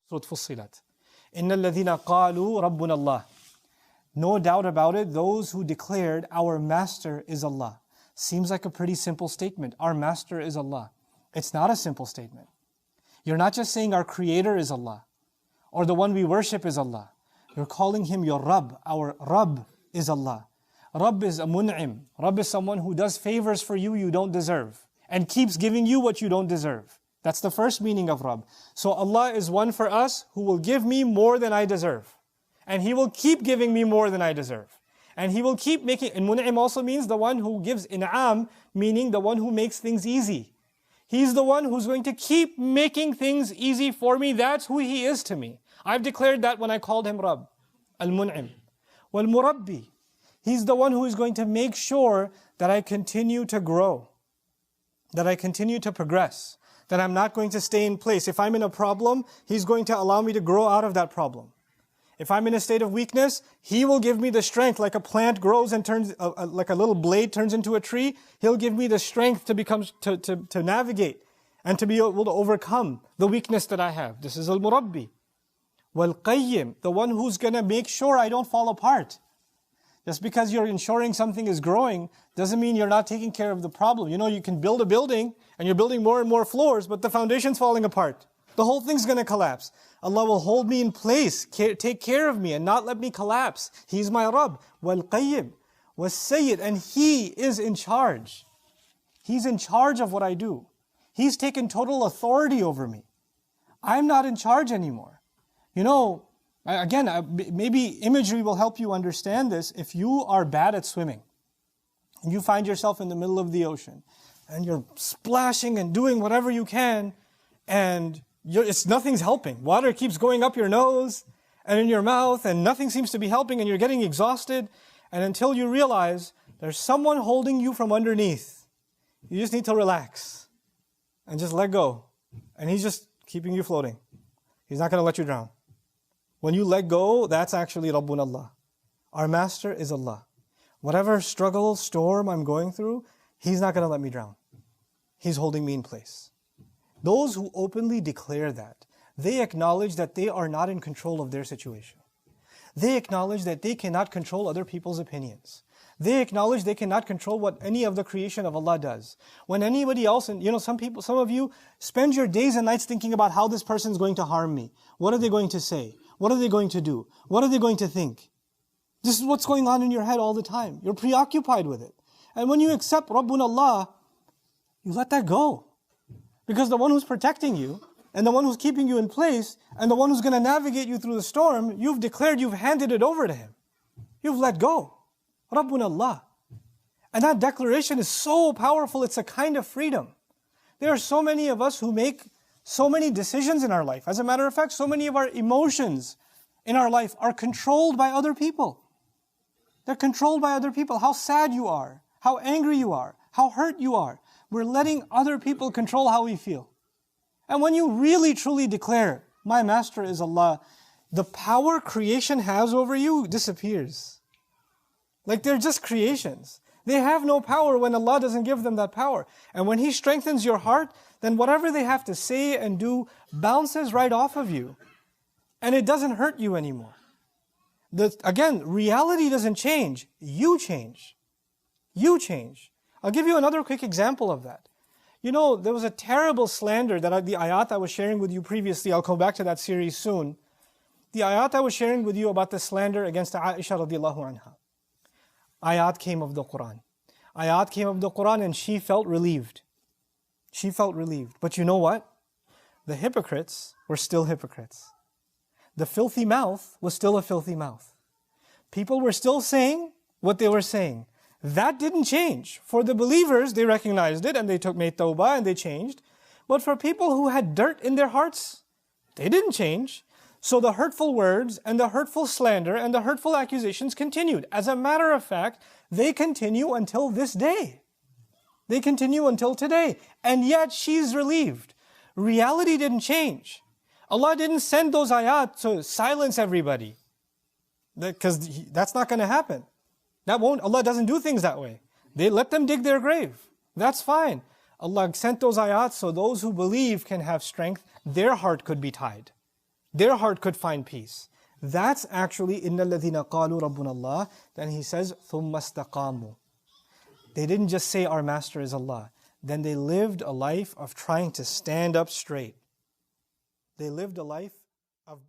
Surah Fussilat. إِنَّ الَّذِينَ قَالُوا رَبُّنَا اللَّهِ. No doubt about it, those who declared, our master is Allah. Seems like a pretty simple statement. Our master is Allah. It's not a simple statement. You're not just saying our creator is Allah, or the one we worship is Allah. You're calling him your Rabb. Our Rabb is Allah. Rabb is a mun'im. Rabb is someone who does favors for you you don't deserve, and keeps giving you what you don't deserve. That's the first meaning of Rabb. So Allah is one for us who will give me more than I deserve. And He will keep giving me more than I deserve. And He will keep making, and mun'im also means the one who gives in'am, meaning the one who makes things easy. He's the one who's going to keep making things easy for me. That's who He is to me. I've declared that when I called Him Rabb, al-mun'im. Wal-murabbi. He's the one who is going to make sure that I continue to grow, that I continue to progress, that I'm not going to stay in place. If I'm in a problem, He's going to allow me to grow out of that problem. If I'm in a state of weakness, He will give me the strength, like a plant grows and turns, like a little blade turns into a tree. He'll give me the strength to become, to navigate and to be able to overcome the weakness that I have. This is al-murabbi. Wal-qayyim, the one who's going to make sure I don't fall apart. Just because you're ensuring something is growing doesn't mean you're not taking care of the problem. You know, you can build a building and you're building more and more floors, but the foundation's falling apart. The whole thing's going to collapse. Allah will hold me in place, take care of me and not let me collapse. He's my Rabb. Wal-qayyim. Was-sayyid. And He is in charge. He's in charge of what I do. He's taken total authority over me. I'm not in charge anymore. You know, again, maybe imagery will help you understand this. If you are bad at swimming, and you find yourself in the middle of the ocean, and you're splashing and doing whatever you can, and nothing's helping. Water keeps going up your nose and in your mouth, and nothing seems to be helping, and you're getting exhausted. And until you realize there's someone holding you from underneath, you just need to relax and just let go. And He's just keeping you floating. He's not going to let you drown. When you let go, that's actually Rabbuna Allah. Our master is Allah. Whatever struggle, storm I'm going through, He's not going to let me drown. He's holding me in place. Those who openly declare that, they acknowledge that they are not in control of their situation. They acknowledge that they cannot control other people's opinions. They acknowledge they cannot control what any of the creation of Allah does. When anybody else, and you know, some of you spend your days and nights thinking about how this person is going to harm me. What are they going to say? What are they going to do? What are they going to think? This is what's going on in your head all the time. You're preoccupied with it. And when you accept Rabbuna Allah, you let that go. Because the one who's protecting you, and the one who's keeping you in place, and the one who's going to navigate you through the storm, you've declared, you've handed it over to Him. You've let go. Rabbuna Allah. And that declaration is so powerful, it's a kind of freedom. There are so many of us who make so many decisions in our life. As a matter of fact, so many of our emotions in our life are controlled by other people. They're controlled by other people. How sad you are, how angry you are, how hurt you are. We're letting other people control how we feel. And when you really truly declare, my master is Allah, the power creation has over you disappears. Like they're just creations. They have no power when Allah doesn't give them that power. And when He strengthens your heart, then whatever they have to say and do bounces right off of you. And it doesn't hurt you anymore. Again, reality doesn't change. You change. You change. I'll give you another quick example of that. You know, there was a terrible slander that the ayat I was sharing with you previously, I'll come back to that series soon. The ayat I was sharing with you about the slander against Aisha radiallahu anha. Ayat came of the Quran. Ayat came of the Quran and she felt relieved. She felt relieved. But you know what? The hypocrites were still hypocrites. The filthy mouth was still a filthy mouth. People were still saying what they were saying. That didn't change. For the believers, they recognized it and they made tawbah and they changed. But for people who had dirt in their hearts, they didn't change. So the hurtful words and the hurtful slander and the hurtful accusations continued. As a matter of fact, they continue until this day. They continue until today. And yet she's relieved. Reality didn't change. Allah didn't send those ayat to silence everybody. Because that's not going to happen. Allah doesn't do things that way. They let them dig their grave. That's fine. Allah sent those ayat so those who believe can have strength. Their heart could be tied. their heart could find peace. That's actually إِنَّ الَّذِينَ قَالُوا رَبُّنَا اللَّهِ. Then he says, ثُمَّ اسْتَقَامُوا. They didn't just say our master is Allah. Then they lived a life of trying to stand up straight. They lived a life of